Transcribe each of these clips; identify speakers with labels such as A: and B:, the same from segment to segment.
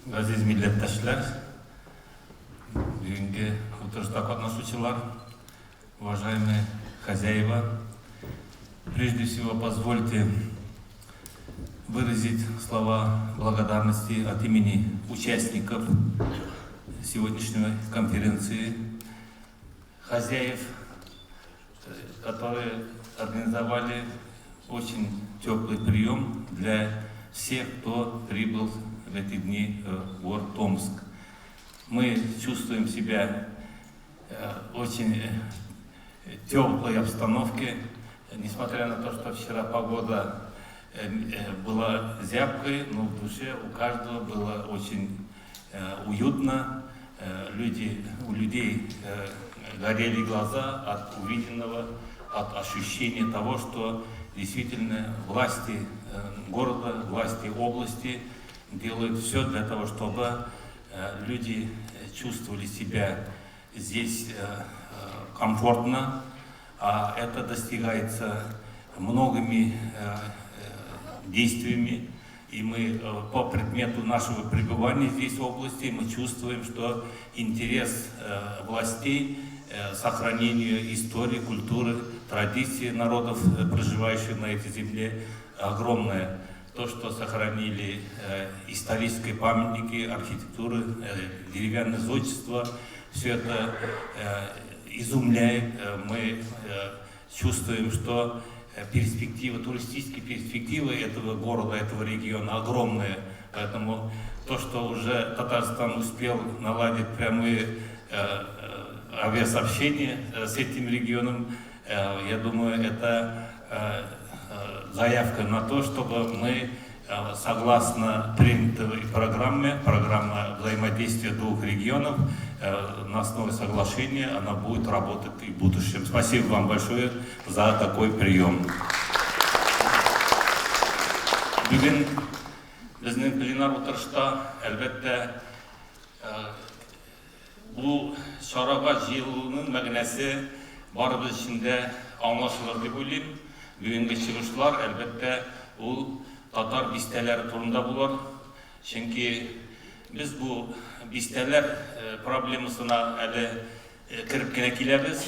A: Газиз милләттәшләр, бүгенге утырышта катнашучылар, уважаемые хозяева, прежде всего позвольте выразить слова благодарности от имени участников сегодняшней конференции, хозяев, которые организовали очень теплый прием для всех, кто прибыл в эти дни в город Томск. Мы чувствуем себя в очень теплой обстановке, несмотря на то, что вчера погода была зябкой, но в душе у каждого было очень уютно. У людей горели глаза от увиденного, от ощущения того, что действительно власти города, власти области делают все для того, чтобы люди чувствовали себя здесь комфортно, а это достигается многими действиями. И мы по предмету нашего пребывания здесь в области мы чувствуем, что интерес властей сохранению истории, культуры, традиций народов, проживающих на этой земле, огромное. То, что сохранили исторические памятники, архитектуры, деревянное зодчество, все это изумляет. Мы чувствуем, что туристические перспективы этого города, этого региона огромные. Поэтому то, что уже Татарстан успел наладить прямые авиасообщения с этим регионом, я думаю, это заявка на то, чтобы мы, согласно принятой программа взаимодействия двух регионов, на основе соглашения она будет работать и в будущем. Спасибо вам большое за такой прием. Бүгін біздің пленар отырышта, әлбәттә, бұл шараға жиылуының мәгънәсе барыбыз ішінде аңлашылыр деп ойлаймын. Бүгінгі чыгышлар, әлбәттә, ул татар бистәләре турында булыр. Чөнки без бу бистәләр проблемасына әле кирип кенә киләбез.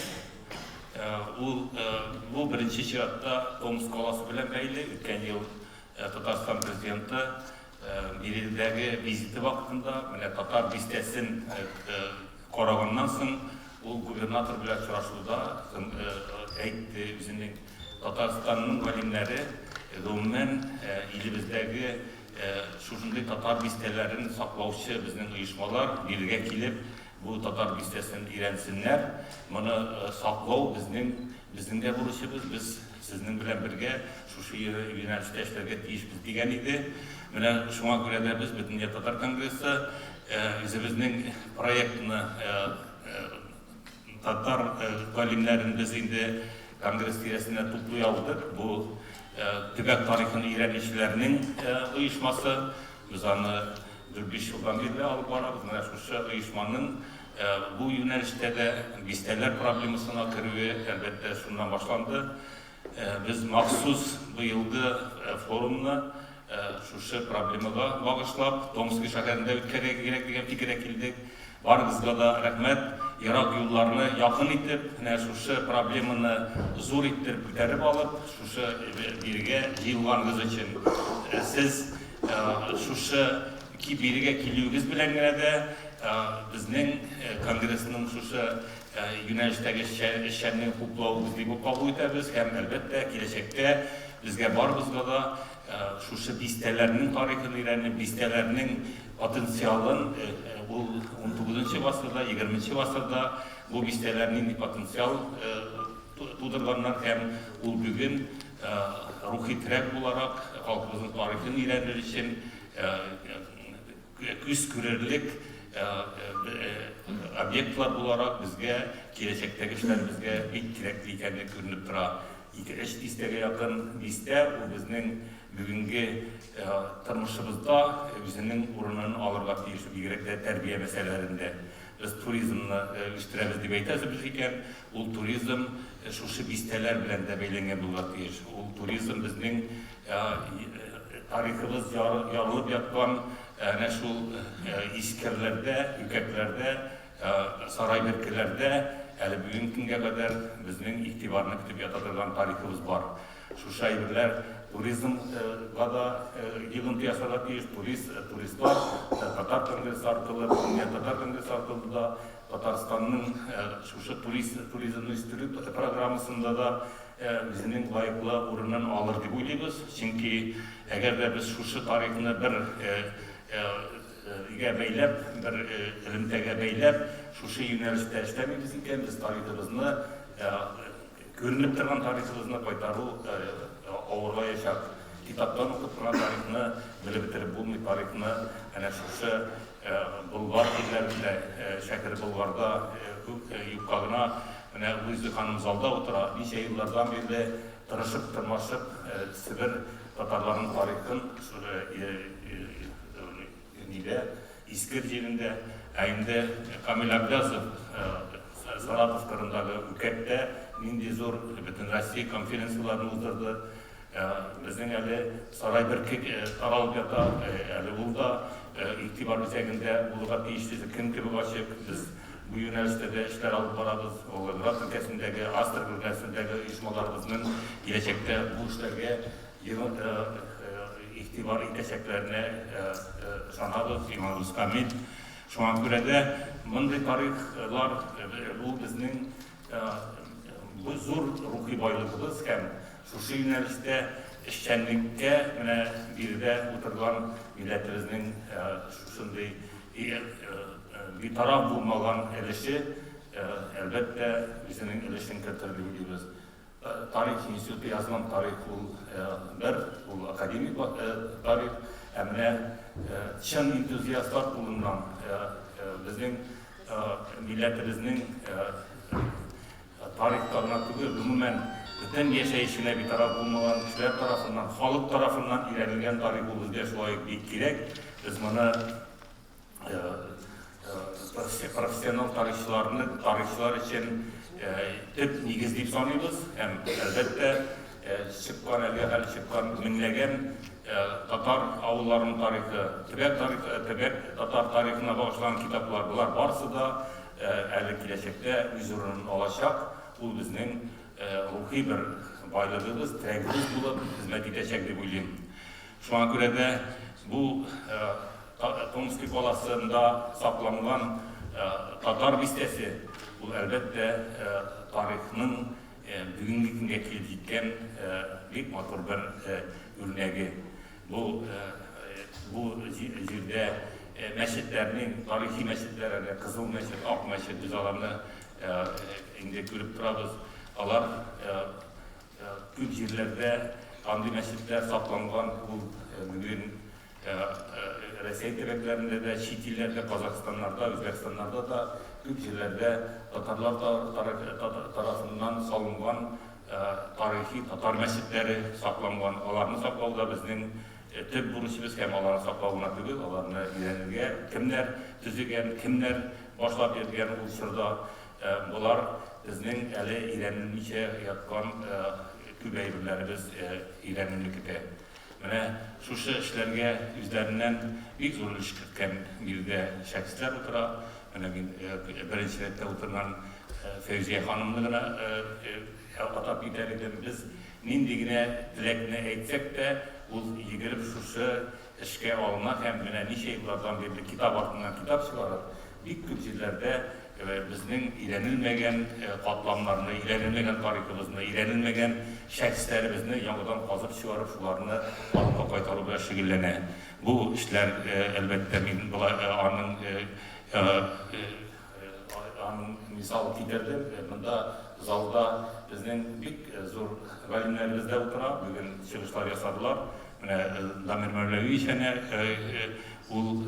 A: Бу беренче чиратта Томск каласы белән бәйле. Үткән ел Татарстан президенты Биридәге визиты вакытында менә татар бистәсен караганнан соң ул губернатор белән очрашуда әйтте, үзенең Татарстанның галимнәре гомумән илебездәге шушындай татар бистәләрен саклаучы безнең оешмалар биргә килеп, бу татар бистәсен өйрәнсеннәр. Моны саклау безнең дә бурычыбыз. Без сезнең белән бергә шушы юнәлештә эшләргә тиешбез дигән иде. Менә шуңа күрә дә без Бөтен татар конгрессы үзебезнең проектны татар галимнәрен без инде конгресс тирәсенә туплый алдык. Бу төбәк тарихын өйрәнүчеләрнең оешмасы. Без аны 4-5 елдан бирле алып барабыз. Менә шушы оешманың бу юнәлештәге бистәләр проблемасына керүе әлбәттә шуннан башланды. Без махсус быелгы форумны шушы проблемага багышлап Томск шәһәрендә үткәрергә кирәк дигән фикергә килдек. Барыгызга да рәхмәт. Ирак юлларны якын итеп, менә шушы проблеманы зур итеп күтәреп алып, шушы биргә җыелганыгыз өчен сез шушы биргә килүегез белән генә дә безнең конгрессның шушы юнәлештәге эшләрне хуплауыбыз дип кабул итәбез һәм әлбәттә киләчәктә безгә барыбызга да шушы бистәләрнең тарихын өйрәнеп, бистәләрнең потенциалын ул 19-нчы гасырда, 20-нчы гасырда бу бистәләрнең потенциал тудырганнар һәм ул бүгін рухи терәк буларак халкыбызның тарихын өйрәнер өчен күз күрерлек объектлар буларак безгә киләчәктәге эшләребезгә бик кирәкле икәнлеге күренеп тора. 2-3 бистәгә якын бистә ул безнең бүгенге тормышыбызда үзенең урынын алырга тиеш, бигрәк тә тәрбия мәсьәләләрендә. Без туризмны үстерәбез дип әйтәбез икән, ул туризм шушы бистәләр белән дә бәйләнгән булырга тиеш. Ул туризм безнең тарихыбыз ярылып яткан әнә шул искерләрдә, үкәкләрдә, сарай беркеләрдә әле бүгенге көнгә кадәр безнең игътибарны көтеп ята торган тарихыбыз бар. Шушы әйберләр туризмга да йогынты ясарга тиеш, туристлар татар конгрессы аркылы, татар конгрессы аркылы да Татарстанның шушы туризмны үстерү программасында да безнең лайыклы урынын алыр дип уйлыйбыз. Чөнки әгәр дә без шушы тарихны бер бәйләп, бер элемтәгә бәйләп, шушы юнәлештә эшләмибез икән, без тарихыбызны, күренеп торган тарихыбызны кайтару авырлаячак. Китаптан укып торган тарихны белеп бетереп булмый, тарихны әнә шушы Болгар илләрендә, Шәкер Болгарда юкка гына менә Луиза ханым залда утыра, ничә еллардан бирле тырышып, тырмашып, Себер татарларының тарихын Искер җирендә, инде Камил Абдязов Саратов кырындагы үкәттә нинди зур бөтен Россия конференцияларын уздырды. Безнең әле сарай берке таралып ята, әле ул да игътибар үзәгендә булырга тиешле көн кебек ачык. Без бу юнәлештә дә эшләр алып барабыз. Волгоград өлкәсендәге, Астрахань өлкәсендәге оешмаларыбызның киләчәктә бу эшләргә игътибар итәчәкләренә ышанабыз, иманыбыз камил. Шуңа күрә дә мондый тарихлар бу безнең зур рухи байлыгыбыз һәм шушы юнәлештә эшчәнлеккә менә биредә утырган милләтебезнең шушындый битараф булмаган өлеше әлбәттә үзенең өлешен кертерде дип уйлыйбыз. Тарих институты язган тарих ул академик тарих, менә чын энтузиастлар кулыннан безнең милләтебезнең тарихка гына түгел, гомумән бөтен яшәешенә битараф булмаган кешеләр тарафыннан, халык тарафыннан өйрәнелгән тарих ул безгә шулай бик кирәк. Без моны профессионал тарихчылар өчен төп нигез дип саныйбыз. Һәм әлбәттә чыккан меңләгән татар авылларының тарихы, төбәк татар тарихына багышланган китаплар, булар барысы да әле киләчәктә үз урынын алачак. Ул безнең рухи бер байлыгыбыз, терәгебез булып хезмәт итәчәк дип уйлыйм. Шуңа күрә дә бу Томский қаласында сакланган татар бистәсе, ул әлбәттә тарихның бүгенге көнгә килеп җиткән бик матур бер үрнәге. Бу җирдә мәчетләрнең, тарихи мәчетләр, Кызыл мәчет, Ак мәчет, без аларны инде күреп торабыз. Алар күп җирләрдә андый мәчетләр сакланган. Ул бүген Россия төбәкләрендә дә, чит илләрдә, Казакъстаннарда, Үзбәкстаннарда да күп җирләрдә татарлар тарафыннан салынган тарихи татар мәчетләре сакланган. Аларны саклауда безнең төп бурычыбыз һәм аларны саклауына түгел, аларны өйрәнергә кемнәр төзегән, кемнәр башлап йөргән ул чорда, булар безнең әле өйрәнелмичә яткан күп әйберләребез өйрәнелү көтә. Менә шушы эшләргә үзләреннән бик зур өлеш керткән биредә шәхесләр утыра. Менә беренче рәттә утырган Фәүзия ханымны гына атап китәр идем. Без нинди генә теләкне әйтсәк тә, ул йөгереп шушы эшкә алына һәм менә ничә еллардан бирле китап артыннан китап чыгарып, бик күп җирләрдә безнең өйрәнелмәгән катламнарны, өйрәнелмәгән тарихыбызны, өйрәнелмәгән шәхесләребезне яңадан казып чыгарып, шуларны халыкка кайтару белән шөгыльләнә. Бу эшләр әлбәттә мин аның мисал китердем. Монда залда безнең бик зур галимнәребез дә утыра, бүген чыгышлар ясадылар. Менә Дамир Мәүләвиевич ул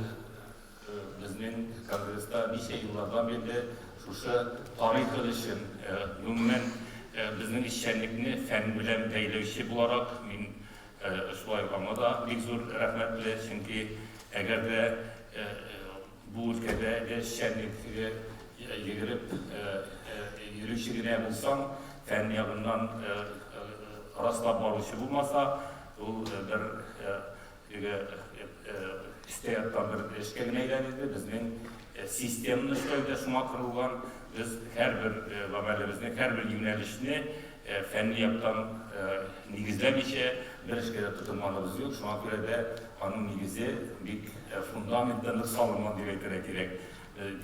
A: безнең конгресста ничә еллардан бирле шушы тарих өлешен, гомумән безнең эшчәнлекне фән белән бәйләүче буларак, мин шулай аңа да бик зур рәхмәт белә, чөнки әгәр дә бу өлкәдә эшчәнлеккә йөгереп йөрүче генә булсаң, фән ягыннан раслап баручы булмаса, ул бер isteyattan bir eşkeğine eylənildi. Bizning sistemni işlevde şuna kırılgan, biz her bir amelimizde, her bir yönelişini fenli yaptan nigizlemişe bir işkede tutulmanımız yok. Şuna göre de onun nigizi bir fundamentten salınman diye gerek.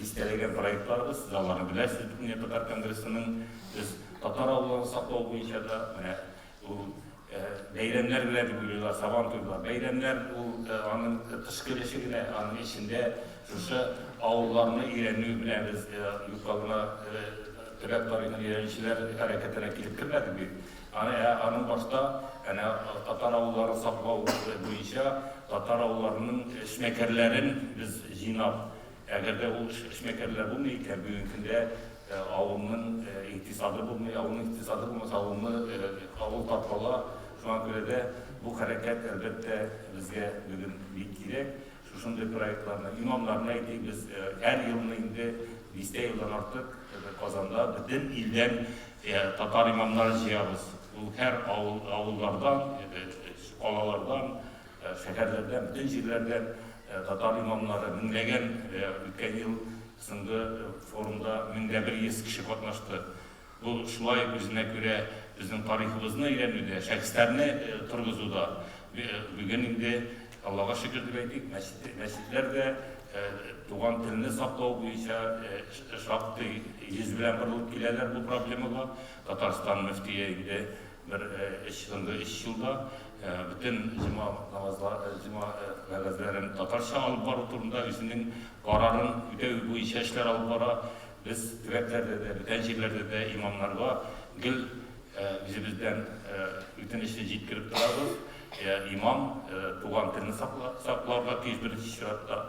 A: Listelegen proyektlarımız, siz Allah'ını bilirsiniz. Dünya Tatar Kongresi'nin biz Tatar avlularını saklağı boyunca da beylemler bile buyuruyorlar, saban tuyular. Beylemler onun tışkıleşigine, onun içinde şu avlularını iğrenliği bile biz yukarına tübek tarihinin iğrenişler hareketine kilip girmedi bir. Onun başta Tatar avlularını saklağı boyunca Tatar avlularının şmekerlerin biz jinap, eğer de o şmekerler bulmayırken bugünkünde avlunun iktisadı bulmuyor, avlunun iktisadı bulmasa avlu tatlıla şu an göre de bu hareket elbette bizge bugün bir gerek. Şunday proyektlarına, imamlarına ettik biz her yılını indi, liste yıldan artık Kazan'da bütün ilden Tatar imamları jiyabız. Bu her avullardan, skolalardan, şehirlerden, bütün yerlerden Tatar imamları minglegen ülken yıl sındı forumda mingde bir kişi katlaştı. Bu şulay bizine göre bizim tarihimizini iğrenüde, şahıslarını turguzuda. Bugün indi Allah'a şükür diyeydik, mescitlerde tuğan tilini saklağı boyunca şaktı yüz bilen kırılıp gilerler bu problemaga. Tatarstan müftiye indi bir iş yılda bütün cuma namazların Tatarşa alıp var oturumda üzerinin kararın ödevi bu işler alıp var. Biz tüveklerde de, bütün yerlerde de imamlarga gül bizden bütün işini jitkirip durarız. İmam tuğan tilini saklarga tez bir şiratta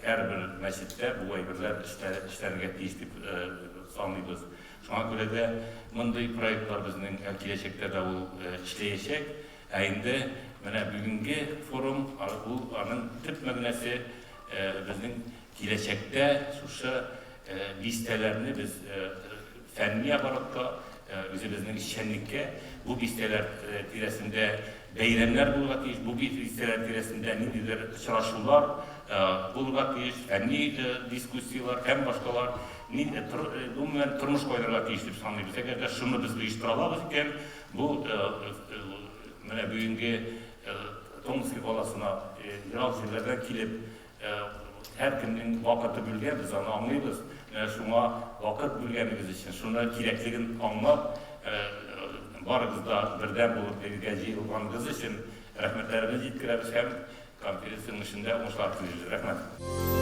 A: her bir mescitte bu aybirler işlerine tezlip sanlıyız. Şuna göre de bunday proyektler bizning gelecekte de işleyecek. Endi bugünkü forum onun tüp magnesi bizning gelecekte şu listelerini biz fenli aparatda bizning şenlikке bu listeler tiresinde beylemler bulgatıyız, bu listeler tiresinde nidiler çarşılar bulgatıyız, fenli diskusiyalar, hem başkalar bunlar turmuş koyarlar deyiştip sanlıyız. Eğer de şunu biz uyuşturalımız iken bu bugünkü Tomski kolasına yıral yerlerden kilip her kimnin vakıtı bilgen biz onu anlayırız. Şuna vakıt bilgenimiz için, şuna gerekliğin anlap barımızda birden bulup gece yılmanımız için rahmetlerimizi yetkiremiz hem konferansiyonun içinde onuşlar kılıyoruz. Rahmet.